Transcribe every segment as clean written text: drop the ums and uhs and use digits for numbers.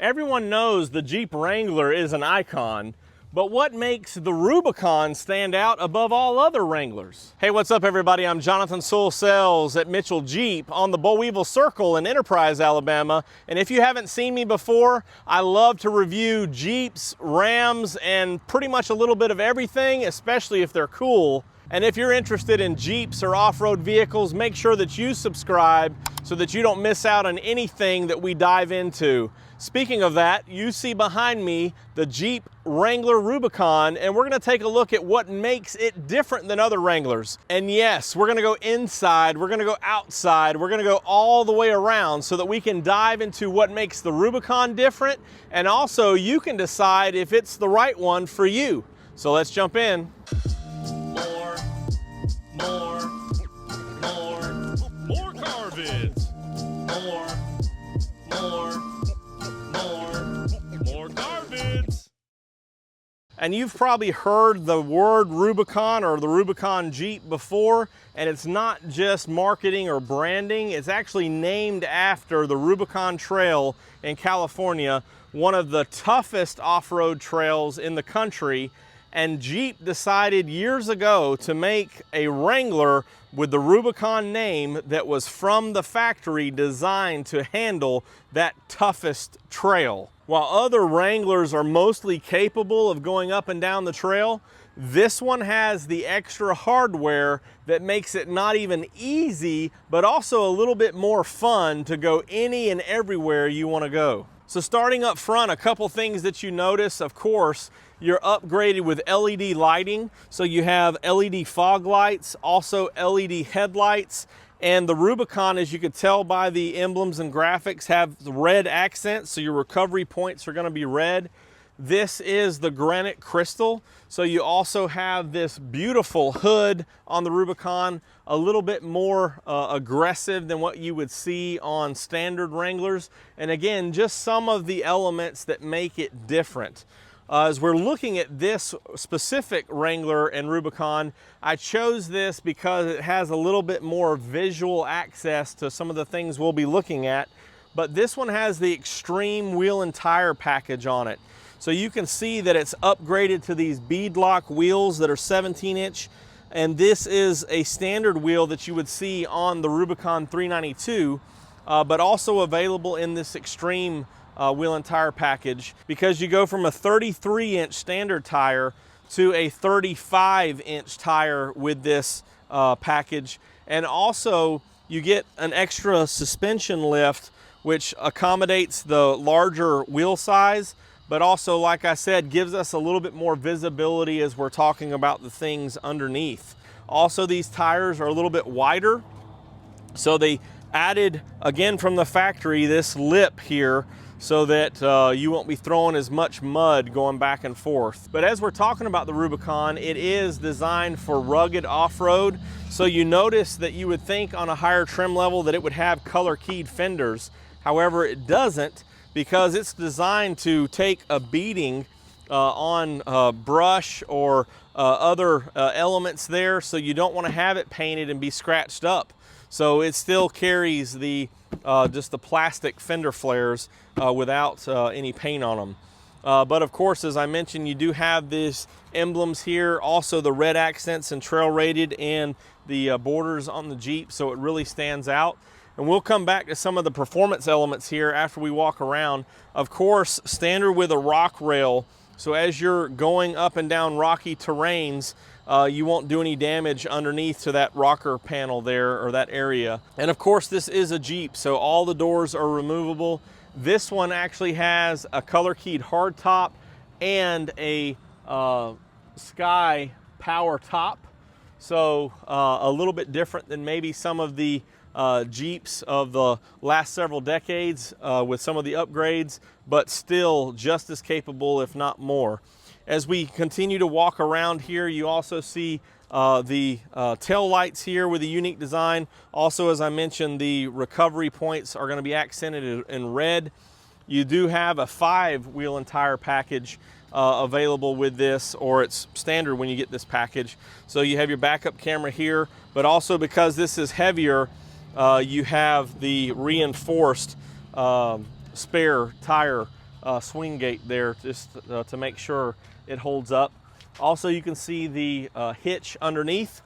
Everyone knows the Jeep Wrangler is an icon, but what makes the Rubicon stand out above all other Wranglers? Hey, what's up everybody? I'm Jonathan Sewell at Mitchell Jeep on the Boll Weevil Circle in Enterprise, Alabama. And if you haven't seen me before, I love to review Jeeps, Rams, and pretty much a little bit of everything, especially if they're cool. And if you're interested in Jeeps or off-road vehicles, make sure that you subscribe so that you don't miss out on anything that we dive into. Speaking of that, you see behind me the Jeep Wrangler Rubicon, and we're gonna take a look at what makes it different than other Wranglers. And yes, we're gonna go inside, we're gonna go outside, we're gonna go all the way around so that we can dive into what makes the Rubicon different, and also you can decide if it's the right one for you. So let's jump in. More car vids. More car vids. And you've probably heard the word Rubicon or the Rubicon Jeep before, and it's not just marketing or branding, it's actually named after the Rubicon Trail in California, one of the toughest off-road trails in the country. And Jeep decided years ago to make a Wrangler with the Rubicon name that was from the factory, designed to handle that toughest trail. While other Wranglers are mostly capable of going up and down the trail, this one has the extra hardware that makes it not even easy, but also a little bit more fun to go any and everywhere you want to go. So starting up front, a couple things that you notice, of course, you're upgraded with LED lighting. So you have LED fog lights, also LED headlights, and the Rubicon, as you could tell by the emblems and graphics, have the red accents, so your recovery points are gonna be red. This is the granite crystal. So you also have this beautiful hood on the Rubicon, a little bit more aggressive than what you would see on standard Wranglers. And again, just some of the elements that make it different. As we're looking at this specific Wrangler and Rubicon, I chose this because it has a little bit more visual access to some of the things we'll be looking at. But this one has the extreme wheel and tire package on it. So you can see that it's upgraded to these beadlock wheels that are 17-inch. And this is a standard wheel that you would see on the Rubicon 392, but also available in this extreme wheel and tire package, because you go from a 33-inch standard tire to a 35-inch tire with this package. And also you get an extra suspension lift, which accommodates the larger wheel size, but also, like I said, gives us a little bit more visibility as we're talking about the things underneath. Also, these tires are a little bit wider, so they added, again from the factory, this lip here so that you won't be throwing as much mud going back and forth. But as we're talking about the Rubicon, it is designed for rugged off-road. So you notice that you would think on a higher trim level that it would have color-keyed fenders. However, it doesn't, because it's designed to take a beating on brush or other elements there, so you don't want to have it painted and be scratched up. So it still carries the just the plastic fender flares without any paint on them. But of course, as I mentioned, you do have these emblems here, also the red accents and trail rated, and the borders on the Jeep, so it really stands out. And we'll come back to some of the performance elements here after we walk around. Of course, standard with a rock rail, so as you're going up and down rocky terrains, you won't do any damage underneath to that rocker panel there, or that area. And of course, this is a Jeep, so all the doors are removable. This one actually has a color-keyed hardtop and a Sky power top. So a little bit different than maybe some of the Jeeps of the last several decades with some of the upgrades, but still just as capable, if not more. As we continue to walk around here, you also see the tail lights here with a unique design. Also, as I mentioned, the recovery points are going to be accented in red. You do have a 5-wheel and tire package available with this, or it's standard when you get this package. So you have your backup camera here, but also because this is heavier, you have the reinforced spare tire swing gate there just to make sure it holds up. Also, you can see the hitch underneath.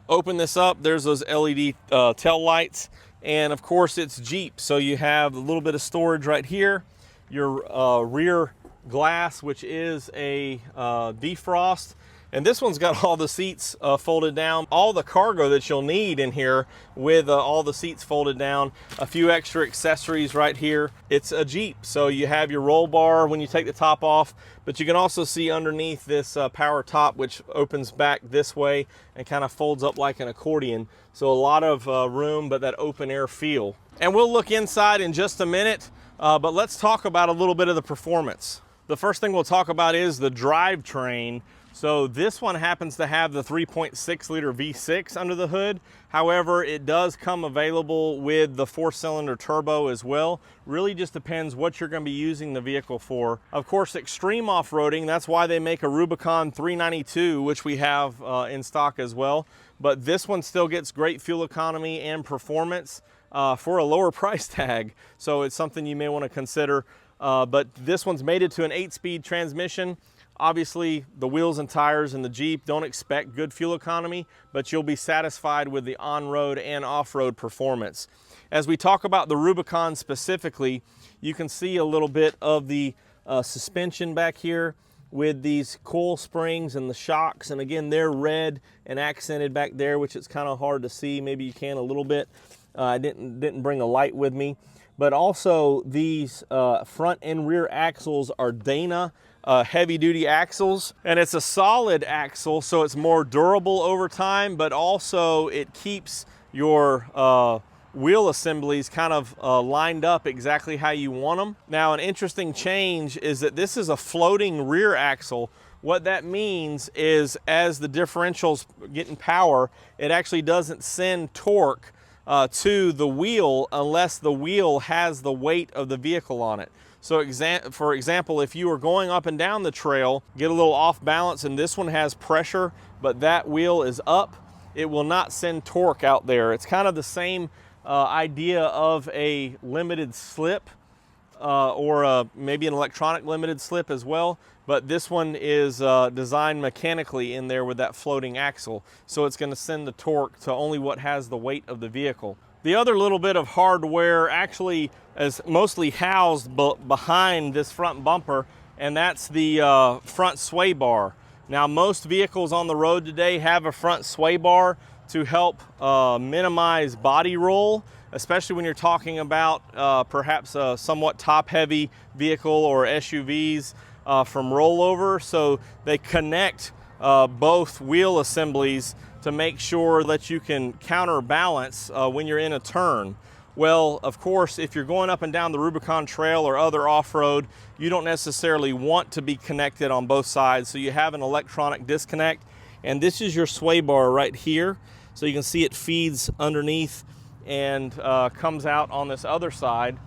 Open this up, there's those LED tail lights, and of course it's Jeep, so you have a little bit of storage right here. Your rear glass, which is a defrost, and this one's got all the seats folded down, all the cargo that you'll need in here with all the seats folded down, a few extra accessories right here. It's a Jeep, so you have your roll bar when you take the top off, but you can also see underneath this power top, which opens back this way and kind of folds up like an accordion. So a lot of room, but that open air feel. And we'll look inside in just a minute, but let's talk about a little bit of the performance. The first thing we'll talk about is the drivetrain. So this one happens to have the 3.6 liter V6 under the hood. However, it does come available with the 4-cylinder turbo as well. Really just depends what you're going to be using the vehicle for. Of course, extreme off-roading, that's why they make a Rubicon 392, which we have in stock as well. But this one still gets great fuel economy and performance for a lower price tag. So it's something you may want to consider. But this one's mated to an 8-speed transmission. Obviously, the wheels and tires in the Jeep don't expect good fuel economy, but you'll be satisfied with the on-road and off-road performance. As we talk about the Rubicon specifically, you can see a little bit of the suspension back here with these coil springs and the shocks. And again, they're red and accented back there, which it's kind of hard to see. Maybe you can a little bit. I didn't bring a light with me. But also these front and rear axles are Dana heavy duty axles, and it's a solid axle, so it's more durable over time, but also it keeps your wheel assemblies kind of lined up exactly how you want them. Now, an interesting change is that this is a floating rear axle. What that means is as the differentials get in power, it actually doesn't send torque to the wheel unless the wheel has the weight of the vehicle on it. So for example, if you are going up and down the trail, get a little off balance and this one has pressure, but that wheel is up, it will not send torque out there. It's kind of the same idea of a limited slip or maybe an electronic limited slip as well, but this one is designed mechanically in there with that floating axle. So it's going to send the torque to only what has the weight of the vehicle. The other little bit of hardware actually is mostly housed behind this front bumper, and that's the front sway bar. Now, most vehicles on the road today have a front sway bar to help minimize body roll, especially when you're talking about perhaps a somewhat top-heavy vehicle or SUVs from rollover. So they connect both wheel assemblies to make sure that you can counterbalance when you're in a turn. Well, of course, if you're going up and down the Rubicon Trail or other off-road, you don't necessarily want to be connected on both sides, so you have an electronic disconnect, and this is your sway bar right here. So you can see it feeds underneath and comes out on this other side,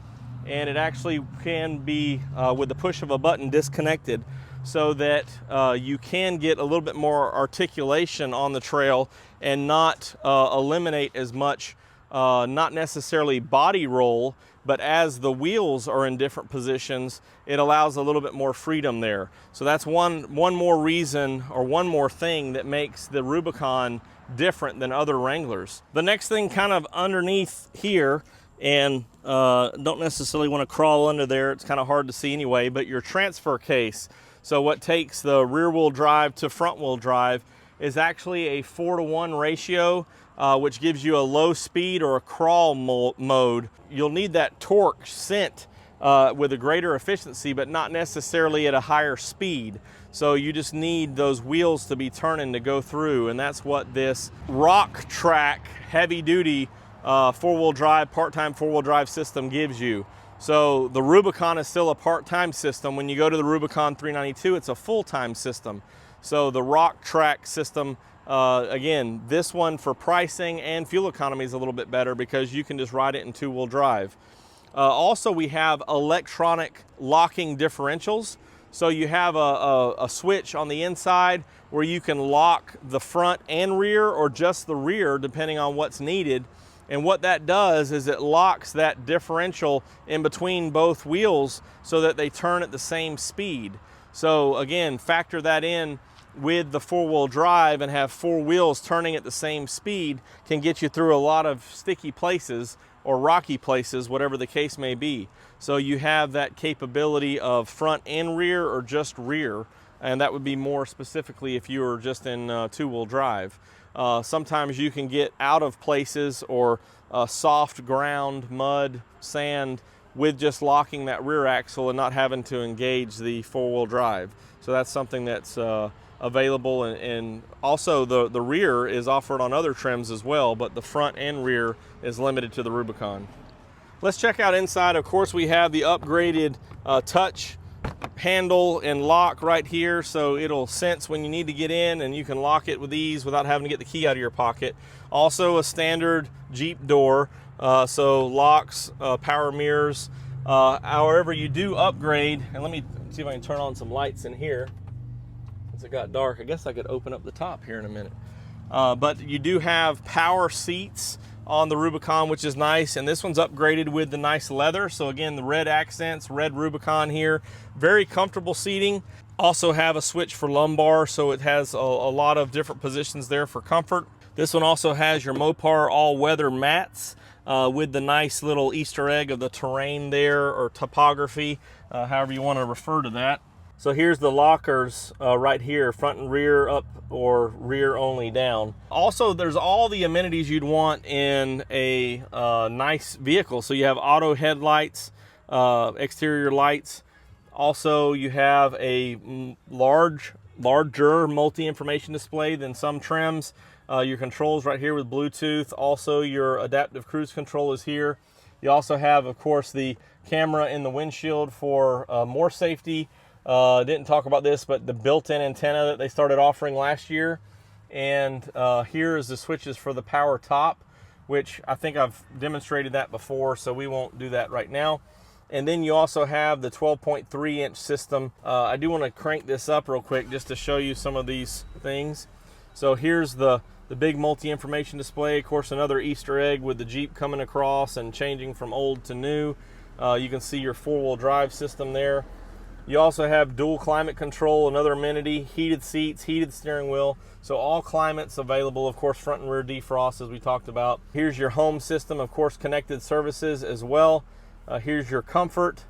and it actually can be, with the push of a button, disconnected, so that you can get a little bit more articulation on the trail and not eliminate as much, not necessarily body roll, but as the wheels are in different positions, it allows a little bit more freedom there. So that's one more reason, or one more thing that makes the Rubicon different than other Wranglers. The next thing kind of underneath here, and don't necessarily want to crawl under there, it's kind of hard to see anyway, but your transfer case. So what takes the rear wheel drive to front wheel drive is actually a 4-to-1 ratio, which gives you a low speed or a crawl mode. You'll need that torque sent with a greater efficiency, but not necessarily at a higher speed. So you just need those wheels to be turning to go through, and that's what this rock track heavy duty four-wheel drive, part-time four-wheel drive system gives you. So the Rubicon is still a part-time system. When you go to the Rubicon 392, it's a full-time system. So the rock track system, again, this one for pricing and fuel economy is a little bit better because you can just ride it in two-wheel drive. Also, we have electronic locking differentials. So you have a switch on the inside where you can lock the front and rear, or just the rear, depending on what's needed. And what that does is it locks that differential in between both wheels so that they turn at the same speed. So again, factor that in with the four-wheel drive, and have four wheels turning at the same speed can get you through a lot of sticky places or rocky places, whatever the case may be. So you have that capability of front and rear, or just rear, and that would be more specifically if you were just in two-wheel drive. Sometimes you can get out of places or soft ground, mud, sand, with just locking that rear axle and not having to engage the four-wheel drive. So that's something that's available, and also the rear is offered on other trims as well, but the front and rear is limited to the Rubicon. Let's check out inside. Of course, we have the upgraded touch handle and lock right here, so it'll sense when you need to get in, and you can lock it with ease without having to get the key out of your pocket. Also a standard Jeep door, so locks, power mirrors. However, you do upgrade, and let me see if I can turn on some lights in here. Since it got dark, I guess I could open up the top here in a minute. But you do have power seats on the Rubicon, which is nice, and this one's upgraded with the nice leather. So again, the red accents, red Rubicon here, very comfortable seating. Also have a switch for lumbar, so it has a lot of different positions there for comfort. This one also has your Mopar all-weather mats with the nice little Easter egg of the terrain there, or topography, however you want to refer to that. So here's the lockers right here, front and rear up, or rear only down. Also, there's all the amenities you'd want in a nice vehicle. So you have auto headlights, exterior lights. Also, you have a larger multi-information display than some trims. Your controls right here with Bluetooth. Also, your adaptive cruise control is here. You also have, of course, the camera in the windshield for more safety. Didn't talk about this, but the built-in antenna that they started offering last year. And here is the switches for the power top, which I think I've demonstrated that before, so we won't do that right now. And then you also have the 12.3-inch system. I do want to crank this up real quick just to show you some of these things. So here's the big multi-information display. Of course, another Easter egg with the Jeep coming across and changing from old to new. You can see your four-wheel drive system there. You also have dual climate control, another amenity, heated seats, heated steering wheel. So all climates available, of course, front and rear defrost as we talked about. Here's your home system, of course, connected services as well. Here's your comfort.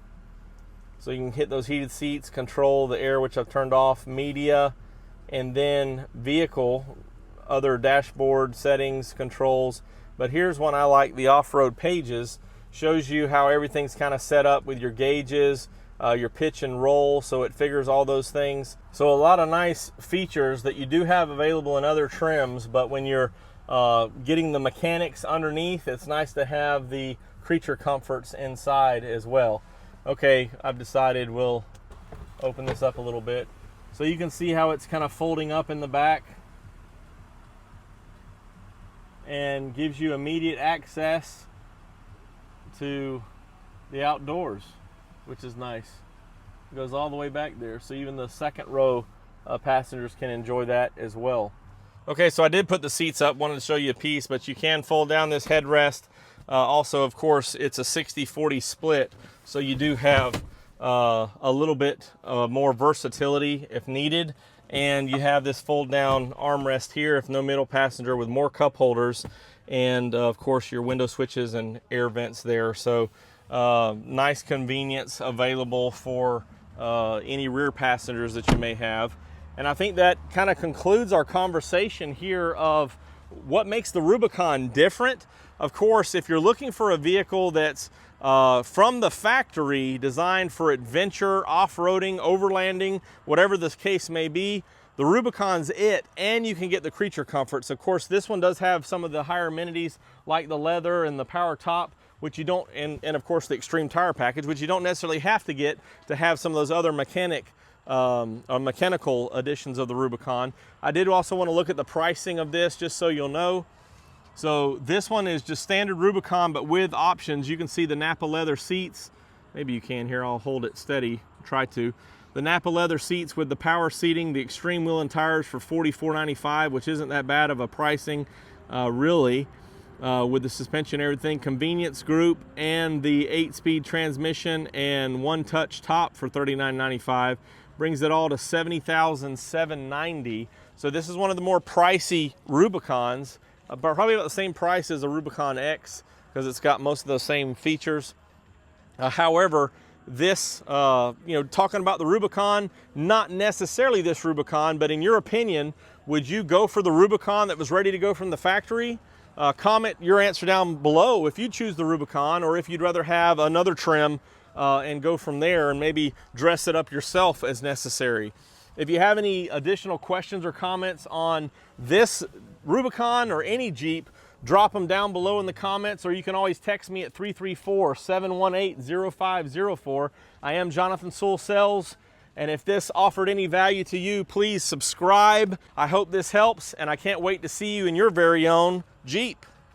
So you can hit those heated seats, control the air, which I've turned off, media, and then vehicle, other dashboard settings, controls. But here's one I like, the off-road pages. Shows you how everything's kind of set up with your gauges, your pitch and roll, so it figures all those things. So a lot of nice features that you do have available in other trims, but when you're getting the mechanics underneath, it's nice to have the creature comforts inside as well. Okay, I've decided we'll open this up a little bit. So you can see how it's kind of folding up in the back and gives you immediate access to the outdoors, which is nice. It goes all the way back there, so even the second row passengers can enjoy that as well. Okay, so I did put the seats up, wanted to show you a piece, but you can fold down this headrest. Also, of course, it's a 60-40 split, so you do have a little bit more versatility if needed. And you have this fold down armrest here if no middle passenger, with more cup holders, and of course your window switches and air vents there. So nice convenience available for any rear passengers that you may have. And I think that kind of concludes our conversation here of what makes the Rubicon different. Of course, if you're looking for a vehicle that's from the factory, designed for adventure, off-roading, overlanding, whatever this case may be, the Rubicon's it, and you can get the creature comforts. Of course, this one does have some of the higher amenities like the leather and the power top, which you don't, and of course the extreme tire package, which you don't necessarily have to get to have some of those other mechanical additions of the Rubicon. I did also want to look at the pricing of this, just so you'll know. So this one is just standard Rubicon, but with options. You can see the Napa leather seats. Maybe you can here, I'll hold it steady, try to. The Napa leather seats with the power seating, the extreme wheel and tires for $44.95, which isn't that bad of a pricing, really. with the suspension and everything, convenience group, and the 8-speed transmission and one-touch top for $39.95. Brings it all to $70,790. So this is one of the more pricey Rubicons, probably about the same price as a Rubicon X because it's got most of those same features. However, this, talking about the Rubicon, not necessarily this Rubicon, but in your opinion, would you go for the Rubicon that was ready to go from the factory? Comment your answer down below if you choose the Rubicon, or if you'd rather have another trim and go from there and maybe dress it up yourself as necessary. If you have any additional questions or comments on this Rubicon or any Jeep, drop them down below in the comments, or you can always text me at 334-718-0504. I am Jonathan Sewell Sales, and if this offered any value to you, please subscribe. I hope this helps, and I can't wait to see you in your very own Jeep.